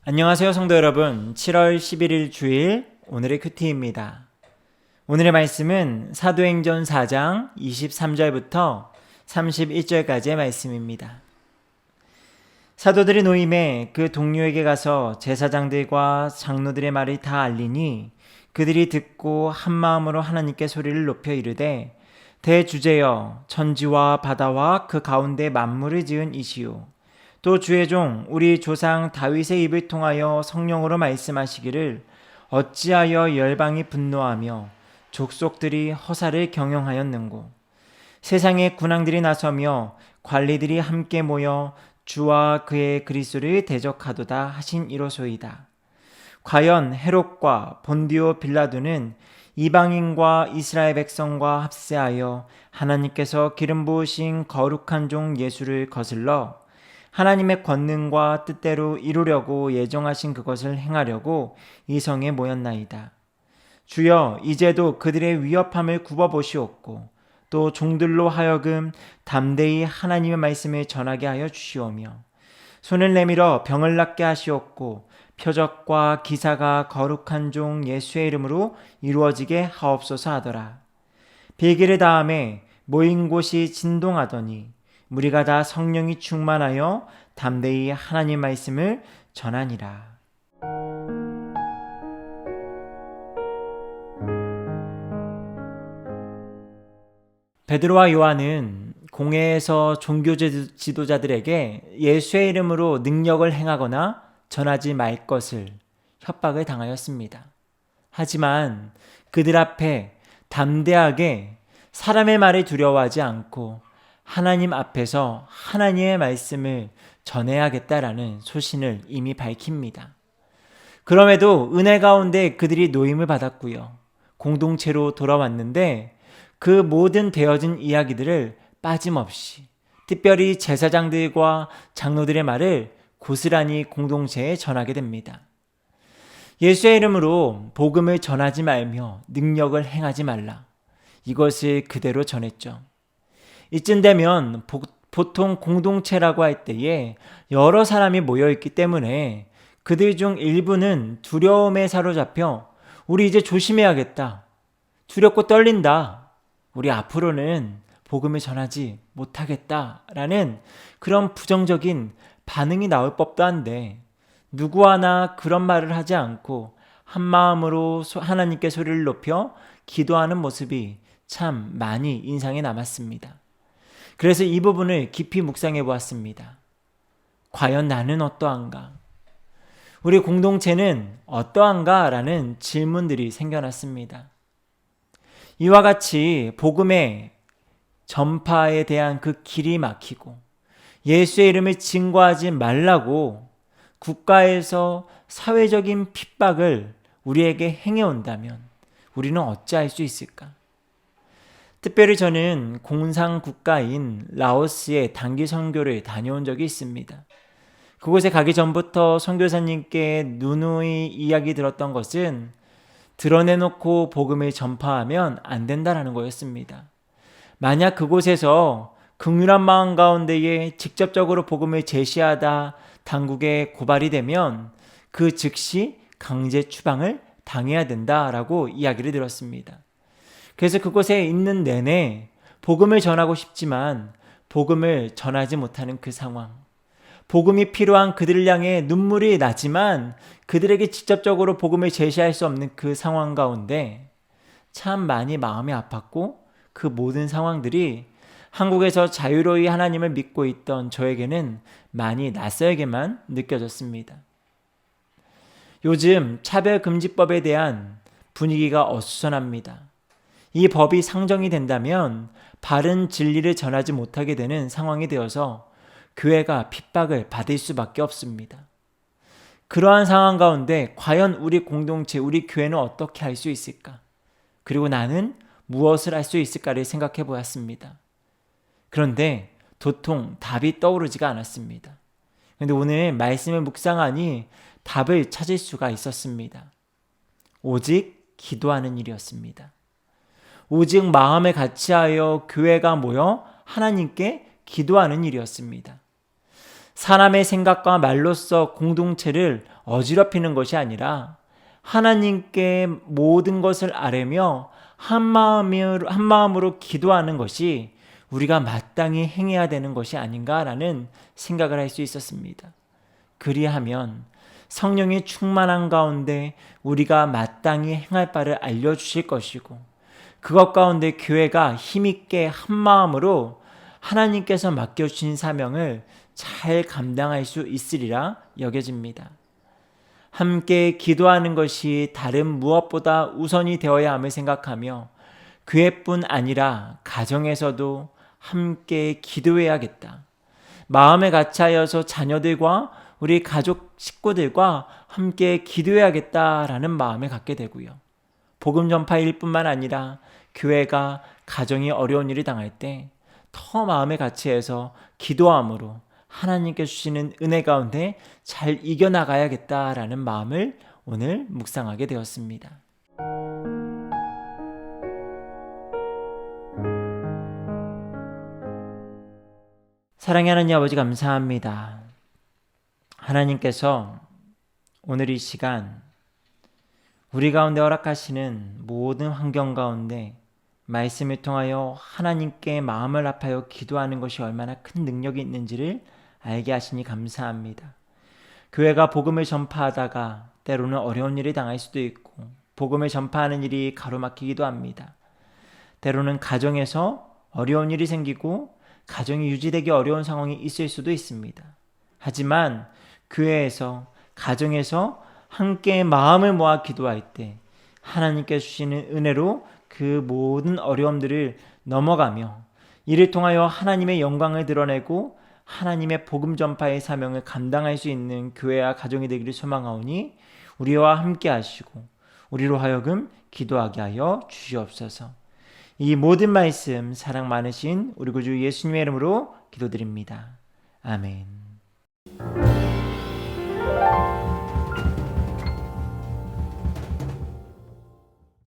안녕하세요 성도 여러분. 7월 11일 주일 오늘의 큐티입니다. 오늘의 말씀은 사도행전 4장 23절부터 31절까지의 말씀입니다. 사도들이 노임에 그 동료에게 가서 제사장들과 장로들의 말을 다 알리니 그들이 듣고 한마음으로 하나님께 소리를 높여 이르되 대주제여 천지와 바다와 그 가운데 만물을 지은 이시오 또 주의 종 우리 조상 다윗의 입을 통하여 성령으로 말씀하시기를 어찌하여 열방이 분노하며 족속들이 허사를 경영하였는고 세상의 군왕들이 나서며 관리들이 함께 모여 주와 그의 그리스도를 대적하도다 하신 이로소이다. 과연 헤롯과 본디오 빌라도는 이방인과 이스라엘 백성과 합세하여 하나님께서 기름 부으신 거룩한 종 예수를 거슬러 하나님의 권능과 뜻대로 이루려고 예정하신 그것을 행하려고 이 성에 모였나이다. 주여 이제도 그들의 위협함을 굽어보시옵고 또 종들로 하여금 담대히 하나님의 말씀을 전하게 하여 주시오며 손을 내밀어 병을 낫게 하시옵고 표적과 기사가 거룩한 종 예수의 이름으로 이루어지게 하옵소서 하더라. 비기를 다음에 모인 곳이 진동하더니 무리가 다 성령이 충만하여 담대히 하나님 말씀을 전하니라. 베드로와 요한은 공회에서 종교 지도자들에게 예수의 이름으로 능력을 행하거나 전하지 말 것을 협박을 당하였습니다. 하지만 그들 앞에 담대하게 사람의 말에 두려워하지 않고 하나님 앞에서 하나님의 말씀을 전해야겠다라는 소신을 이미 밝힙니다. 그럼에도 은혜 가운데 그들이 노임을 받았고요. 공동체로 돌아왔는데 그 모든 되어진 이야기들을 빠짐없이 특별히 제사장들과 장로들의 말을 고스란히 공동체에 전하게 됩니다. 예수의 이름으로 복음을 전하지 말며 능력을 행하지 말라. 이것을 그대로 전했죠. 이쯤 되면 보통 공동체라고 할 때에 여러 사람이 모여있기 때문에 그들 중 일부는 두려움에 사로잡혀 우리 이제 조심해야겠다. 두렵고 떨린다. 우리 앞으로는 복음을 전하지 못하겠다라는 그런 부정적인 반응이 나올 법도 한데 누구 하나 그런 말을 하지 않고 한마음으로 하나님께 소리를 높여 기도하는 모습이 참 많이 인상에 남았습니다. 그래서 이 부분을 깊이 묵상해 보았습니다. 과연 나는 어떠한가? 우리 공동체는 어떠한가? 라는 질문들이 생겨났습니다. 이와 같이 복음의 전파에 대한 그 길이 막히고 예수의 이름을 증거하지 말라고 국가에서 사회적인 핍박을 우리에게 행해온다면 우리는 어찌할 수 있을까? 특별히 저는 공산 국가인 라오스에 단기 선교를 다녀온 적이 있습니다. 그곳에 가기 전부터 선교사님께 누누이 이야기 들었던 것은 드러내놓고 복음을 전파하면 안 된다라는 거였습니다. 만약 그곳에서 긍휼한 마음 가운데에 직접적으로 복음을 제시하다 당국에 고발이 되면 그 즉시 강제 추방을 당해야 된다라고 이야기를 들었습니다. 그래서 그곳에 있는 내내 복음을 전하고 싶지만 복음을 전하지 못하는 그 상황, 복음이 필요한 그들을 향해 눈물이 나지만 그들에게 직접적으로 복음을 제시할 수 없는 그 상황 가운데 참 많이 마음이 아팠고 그 모든 상황들이 한국에서 자유로이 하나님을 믿고 있던 저에게는 많이 낯설게만 느껴졌습니다. 요즘 차별금지법에 대한 분위기가 어수선합니다. 이 법이 상정이 된다면 바른 진리를 전하지 못하게 되는 상황이 되어서 교회가 핍박을 받을 수밖에 없습니다. 그러한 상황 가운데 과연 우리 공동체, 우리 교회는 어떻게 할 수 있을까? 그리고 나는 무엇을 할 수 있을까를 생각해 보았습니다. 그런데 도통 답이 떠오르지가 않았습니다. 그런데 오늘 말씀을 묵상하니 답을 찾을 수가 있었습니다. 오직 기도하는 일이었습니다. 오직 마음에 같이하여 교회가 모여 하나님께 기도하는 일이었습니다. 사람의 생각과 말로써 공동체를 어지럽히는 것이 아니라 하나님께 모든 것을 아뢰며 한 마음으로 기도하는 것이 우리가 마땅히 행해야 되는 것이 아닌가라는 생각을 할 수 있었습니다. 그리하면 성령이 충만한 가운데 우리가 마땅히 행할 바를 알려주실 것이고, 그것 가운데 교회가 힘있게 한 마음으로 하나님께서 맡겨주신 사명을 잘 감당할 수 있으리라 여겨집니다. 함께 기도하는 것이 다른 무엇보다 우선이 되어야 함을 생각하며 교회뿐 아니라 가정에서도 함께 기도해야겠다. 마음에 같이하여서 자녀들과 우리 가족 식구들과 함께 기도해야겠다라는 마음을 갖게 되고요. 복음 전파일 뿐만 아니라 교회가 가정이 어려운 일을 당할 때 더 마음에 같이해서 기도함으로 하나님께 주시는 은혜 가운데 잘 이겨나가야겠다라는 마음을 오늘 묵상하게 되었습니다. 사랑의 하나님 아버지, 감사합니다. 하나님께서 오늘 이 시간 우리 가운데 허락하시는 모든 환경 가운데 말씀을 통하여 하나님께 마음을 합하여 기도하는 것이 얼마나 큰 능력이 있는지를 알게 하시니 감사합니다. 교회가 복음을 전파하다가 때로는 어려운 일을 당할 수도 있고, 복음을 전파하는 일이 가로막히기도 합니다. 때로는 가정에서 어려운 일이 생기고 가정이 유지되기 어려운 상황이 있을 수도 있습니다. 하지만 교회에서, 가정에서 함께 마음을 모아 기도할 때 하나님께 주시는 은혜로 그 모든 어려움들을 넘어가며 이를 통하여 하나님의 영광을 드러내고 하나님의 복음 전파의 사명을 감당할 수 있는 교회와 가정이 되기를 소망하오니 우리와 함께 하시고 우리로 하여금 기도하게 하여 주시옵소서. 이 모든 말씀 사랑 많으신 우리 구주 예수님의 이름으로 기도드립니다. 아멘.